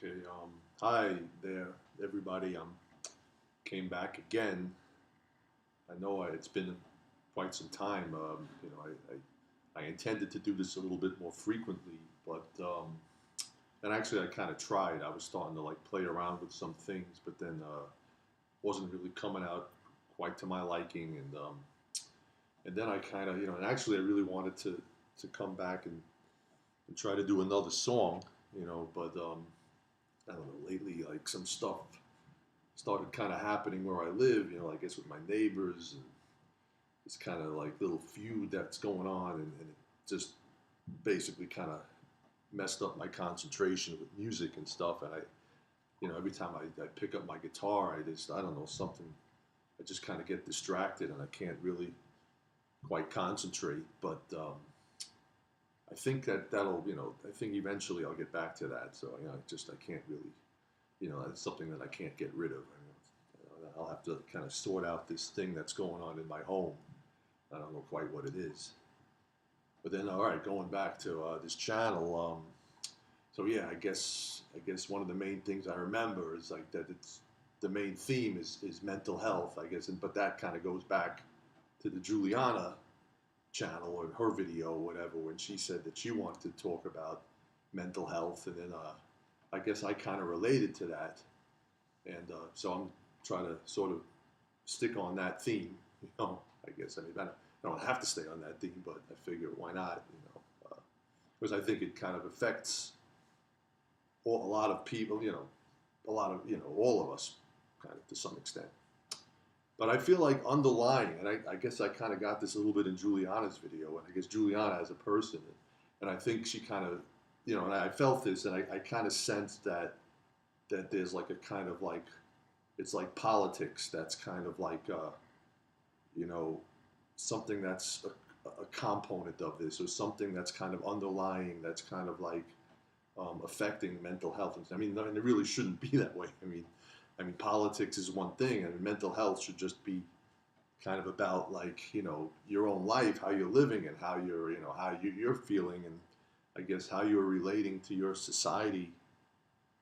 Okay, hi there, everybody. Came back again. I know it's been quite some time. I intended to do this a little bit more frequently, but and actually I kind of tried. I was starting to like play around with some things, but then wasn't really coming out quite to my liking, and then I kind of and actually I really wanted to come back and try to do another song, but I don't know. Lately, like some stuff started kind of happening where I live. I guess with my neighbors, and it's kind of like little feud that's going on, and it just basically kind of messed up my concentration with music and stuff. And every time I pick up my guitar, I don't know, something. I just kind of get distracted, and I can't really quite concentrate. But I think I think eventually I'll get back to that. So I can't really, that's something that I can't get rid of. I'll have to kind of sort out this thing that's going on in my home. I don't know quite what it is. But then, all right, going back to this channel. So yeah, I guess one of the main things I remember is like that it's the main theme is mental health, I guess, but that kind of goes back to the Juliana channel or her video or whatever when she said that she wanted to talk about mental health, and then I guess I kind of related to that, and so I'm trying to sort of stick on that theme. I guess I don't have to stay on that theme, but I figure why not? Because I think it kind of affects a lot of people. A lot of all of us, kind of to some extent. But I feel like underlying, and I guess I kind of got this a little bit in Juliana's video, and I guess Juliana as a person, and I think she kind of, and I felt this, and I kind of sensed that there's like a kind of like, it's like politics that's kind of like, you know, something that's a component of this, or something that's kind of underlying, that's kind of like affecting mental health. I mean, it really shouldn't be that way. I mean, politics is one thing, and mental health should just be kind of about like your own life, how you're living, and how you're feeling, and I guess how you're relating to your society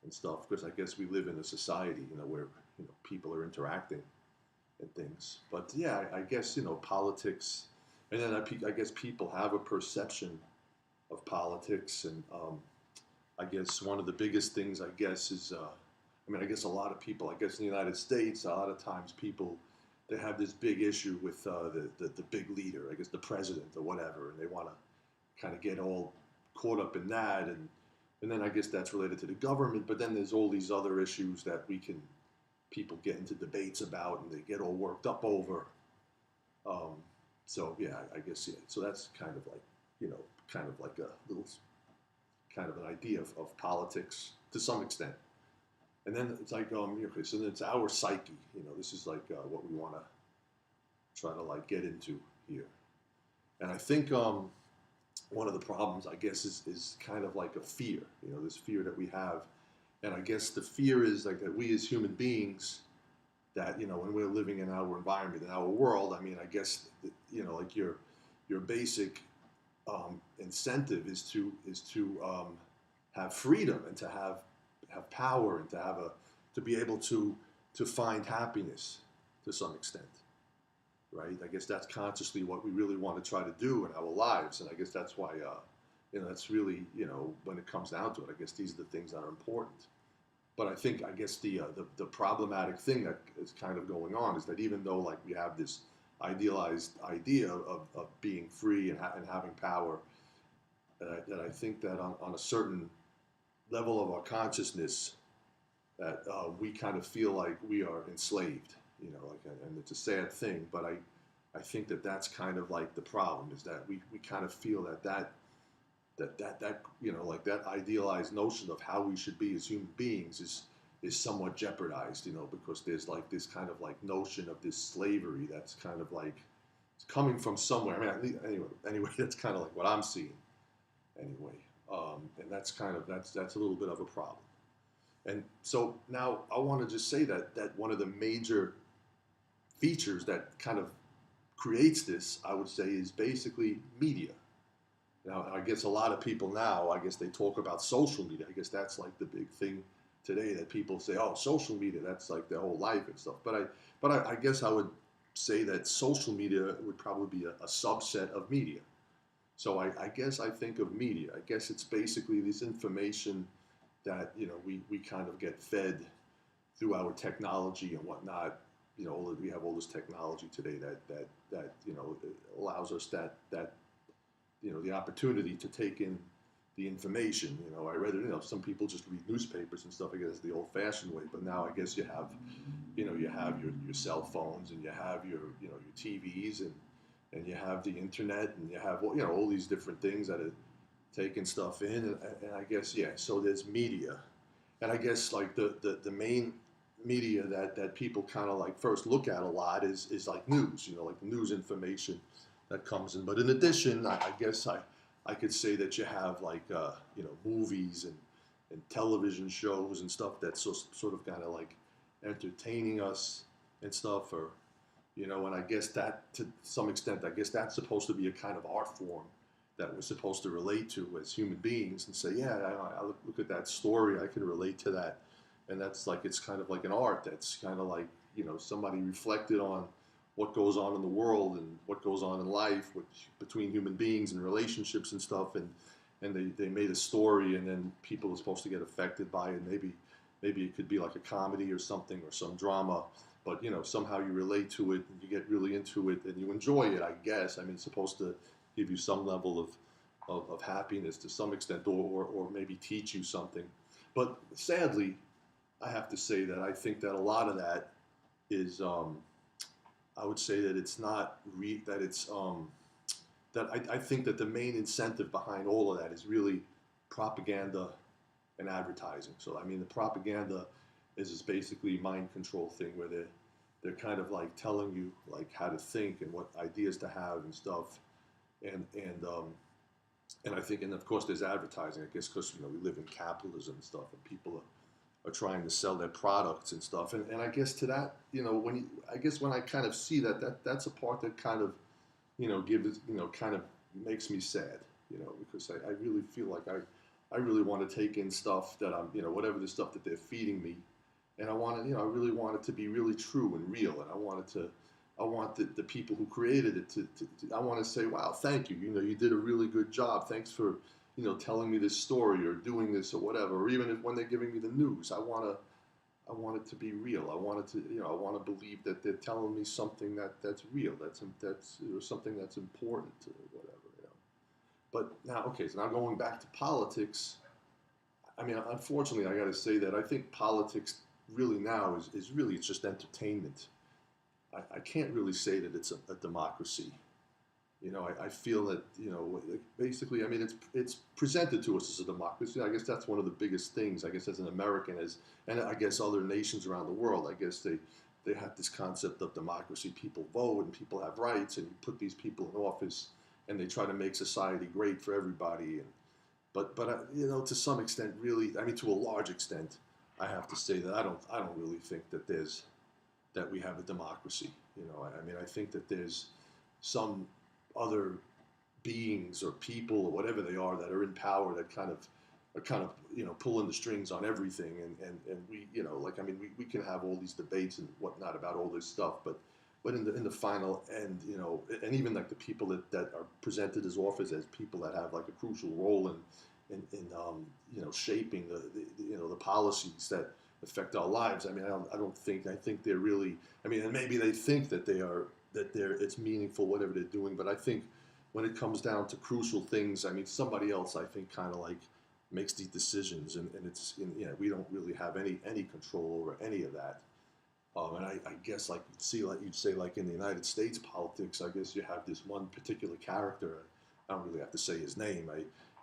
and stuff. Because I guess we live in a society, where people are interacting and things. But yeah, I guess politics, and then I guess people have a perception of politics, and I guess one of the biggest things I guess is I guess a lot of people, I guess in the United States, a lot of times people, they have this big issue with the big leader, I guess the president or whatever, and they want to kind of get all caught up in that, and then I guess that's related to the government, but then there's all these other issues that people get into debates about, and they get all worked up over. Um, so yeah, I guess yeah. So that's kind of like kind of like a little kind of an idea of politics to some extent. And then it's like, okay, so then it's our psyche. This is like what we want to try to like get into here. And I think one of the problems, I guess, is kind of like a fear. This fear that we have, and I guess the fear is like that we as human beings, that when we're living in our environment, in our world. I mean, I guess like your basic incentive is to have freedom, and to have power, and to be able to find happiness to some extent, right? I guess that's consciously what we really want to try to do in our lives, and I guess that's why that's really when it comes down to it, I guess these are the things that are important. But I think I guess the problematic thing that is kind of going on is that even though like we have this idealized idea of being free and having power, that I think that on a certain level of our consciousness, that we kind of feel like we are enslaved, like, and it's a sad thing, but I think that that's kind of like the problem, is that we kind of feel that like that idealized notion of how we should be as human beings is somewhat jeopardized, because there's like this kind of like notion of this slavery that's kind of like it's coming from somewhere. I mean, anyway, that's kind of like what I'm seeing anyway, and that's a little bit of a problem. And so now I want to just say that one of the major features that kind of creates this, I would say, is basically media. Now, I guess a lot of people now, I guess they talk about social media. I guess that's like the big thing today that people say, oh, social media, that's like their whole life and stuff. I guess I would say that social media would probably be a subset of media. So I guess I think of media. I guess it's basically this information that we kind of get fed through our technology and whatnot. We have all this technology today that allows us that the opportunity to take in the information. I read it. Some people just read newspapers and stuff. I guess the old-fashioned way, but now I guess you have your cell phones, and you have your TVs, and you have the internet, and you have all these different things that are taking stuff in, and I guess, yeah. So there's media, and I guess like the main media that people kind of like first look at a lot is like news, like the news information that comes in. But in addition, I guess I could say that you have like movies and television shows and stuff that's sort of kind of like entertaining us and stuff, or and I guess that to some extent, I guess that's supposed to be a kind of art form that we're supposed to relate to as human beings and say, yeah, I look at that story, I can relate to that. And that's like, it's kind of like an art that's kind of like, somebody reflected on what goes on in the world and what goes on in life between human beings and relationships and stuff. And they made a story, and then people are supposed to get affected by it. Maybe it could be like a comedy or something, or some drama, but somehow you relate to it and you get really into it and you enjoy it, I guess. I mean, it's supposed to give you some level of happiness to some extent, or maybe teach you something. But sadly, I have to say that I think that a lot of that is, I would say that it's not, that it's, that I think that the main incentive behind all of that is really propaganda and advertising. So, I mean, the propaganda is this basically mind control thing where they're kind of like telling you like how to think and what ideas to have and stuff. And I think, and of course there's advertising, I guess, because we live in capitalism and stuff, and people are trying to sell their products and stuff. And I guess to that, when I kind of see that's a part that kind of, gives, kind of makes me sad, because I really feel like I really want to take in stuff that I'm, whatever the stuff that they're feeding me, and I want to, I really want it to be really true and real, and I want the people who created it I want to say, wow, thank you, you did a really good job. Thanks for, telling me this story or doing this or whatever, or even when they're giving me the news, I want it to be real. I want it to, I want to believe that they're telling me something that's real, that's something that's important or whatever. But now, okay, so now going back to politics, I mean, unfortunately, I got to say that I think politics really now is really, it's just entertainment. I can't really say that it's a democracy. I feel that, basically, I mean, it's presented to us as a democracy. I guess that's one of the biggest things, I guess, as an American, and I guess other nations around the world, I guess they have this concept of democracy. People vote and people have rights, and you put these people in office, and they try to make society great for everybody. But to some extent, really, I mean, to a large extent, I have to say that I don't really think that we have a democracy. I mean, I think that there's some other beings or people or whatever they are that are in power that kind of are pulling the strings on everything, and we, like, I mean, we can have all these debates and whatnot about all this stuff, but in the final end, and even like the people that are presented as office as people that have like a crucial role in shaping the policies that affect our lives. I mean, I think they're really, I mean, and maybe they think that it's meaningful, whatever they're doing, but I think when it comes down to crucial things, I mean, somebody else, I think, kind of like makes these decisions, and we don't really have any control over any of that. And I guess like you'd say like in the United States politics, I guess you have this one particular character. I don't really have to say his name.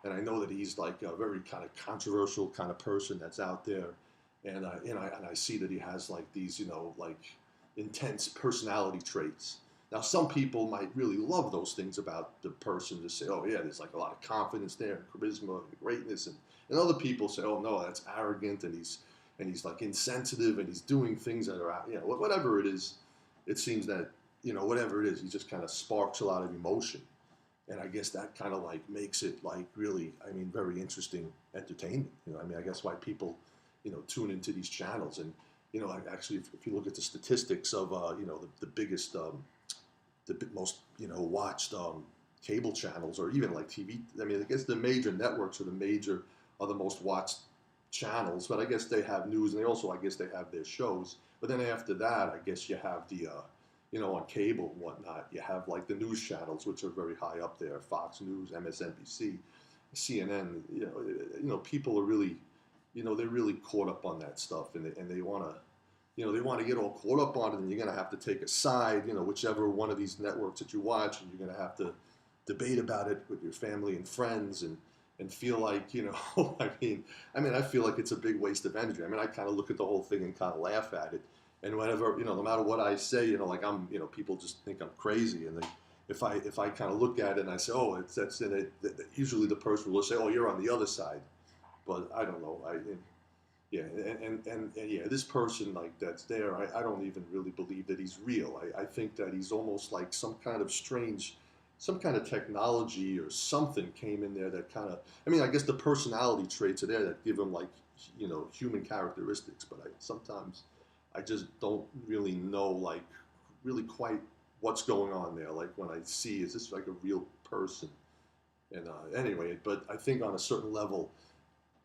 And I know that he's like a very kind of controversial kind of person that's out there, and I see that he has like these like intense personality traits. Now, some people might really love those things about the person, to say, oh yeah, there's like a lot of confidence there, and charisma, and greatness, and other people say, oh no, that's arrogant, and he's like insensitive, and he's doing things that are, whatever it is. It seems that whatever it is, he just kind of sparks a lot of emotion, and I guess that kind of like makes it like really, I mean, very interesting entertainment. I mean, I guess why people tune into these channels. And actually, if you look at the statistics of the biggest, most watched cable channels, or even like TV. I mean, I guess the major networks are the most watched channels, but I guess they have news, and I guess they have their shows. But then after that, I guess you have the on cable and whatnot, you have like the news channels, which are very high up there: Fox News, MSNBC, CNN. People are really, they're really caught up on that stuff, and they want to. They want to get all caught up on it, and you're going to have to take a side, whichever one of these networks that you watch, and you're going to have to debate about it with your family and friends, and feel like, I feel like it's a big waste of energy. I mean, I kind of look at the whole thing and kind of laugh at it. And whenever, no matter what I say, like people just think I'm crazy. And if I kind of look at it and I say, oh, that's in it, usually the person will say, oh, you're on the other side. But I don't know. Yeah, and yeah, this person like that's there, I don't even really believe that he's real. I think that he's almost like some kind of technology or something came in there that kind of, I guess the personality traits are there that give him like, human characteristics, but sometimes I just don't really know like really quite what's going on there. Like when I see, is this like a real person? And anyway, but I think on a certain level,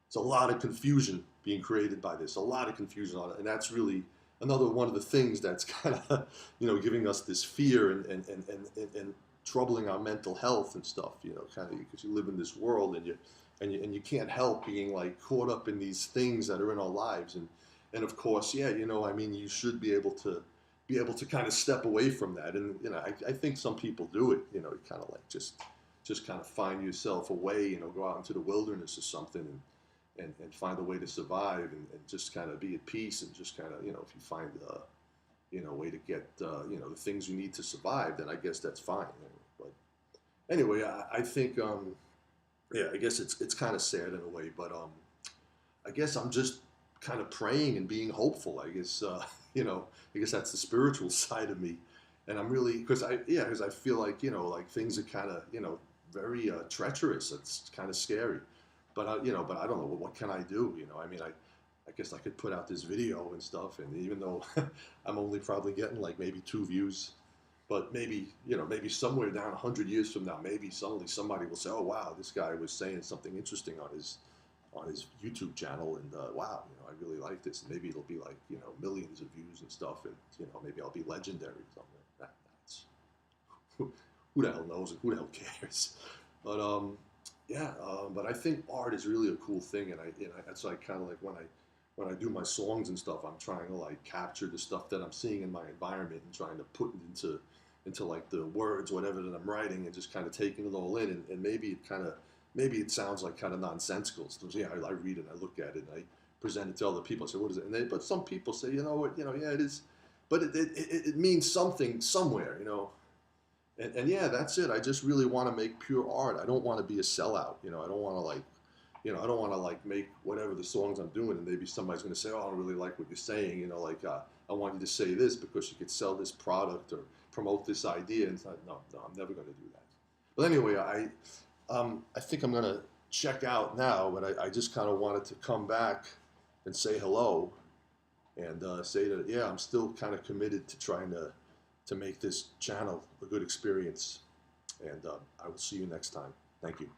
it's a lot of confusion being created by this, a lot of confusion on it. And that's really another one of the things that's kind of, giving us this fear and troubling our mental health and stuff, kind of because you live in this world and you can't help being like caught up in these things that are in our lives. And of course, yeah, you should be able to kind of step away from that. And, I think some people do it, kind of like just kind of find yourself a way, go out into the wilderness or something and find a way to survive and just kind of be at peace and just kind of, if you find a way to get, the things you need to survive, then I guess that's fine. But anyway, I think, yeah, I guess it's kind of sad in a way, but I guess I'm just kind of praying and being hopeful. I guess, I guess that's the spiritual side of me. And I'm really, because I feel like, like things are kind of, very treacherous. It's kind of scary. But but I don't know, what can I do? I guess I could put out this video and stuff, and even though I'm only probably getting like maybe 2 views, but maybe maybe somewhere down 100 years from now, maybe suddenly somebody will say, oh wow, this guy was saying something interesting on his YouTube channel, and wow, I really like this, and maybe it'll be like millions of views and stuff, and maybe I'll be legendary or something like that. Who the hell knows, and who the hell cares? But yeah, but I think art is really a cool thing, and that's like kind of like when I do my songs and stuff, I'm trying to like capture the stuff that I'm seeing in my environment and trying to put it into like the words, whatever that I'm writing, and just kind of taking it all in, and maybe it sounds like kind of nonsensical. So yeah, I read it, I look at it, and I present it to other people. I say, what is it? But some people say, what, yeah, it is, but it means something somewhere, And yeah, that's it. I just really want to make pure art. I don't want to be a sellout. I don't want to like, I don't want to like make whatever the songs I'm doing, and maybe somebody's going to say, oh, I don't really like what you're saying. I want you to say this because you could sell this product or promote this idea. And it's like, no, I'm never going to do that. But anyway, I think I'm going to check out now, but I just kind of wanted to come back and say hello and say that, yeah, I'm still kind of committed to trying to make this channel a good experience. And I will see you next time. Thank you.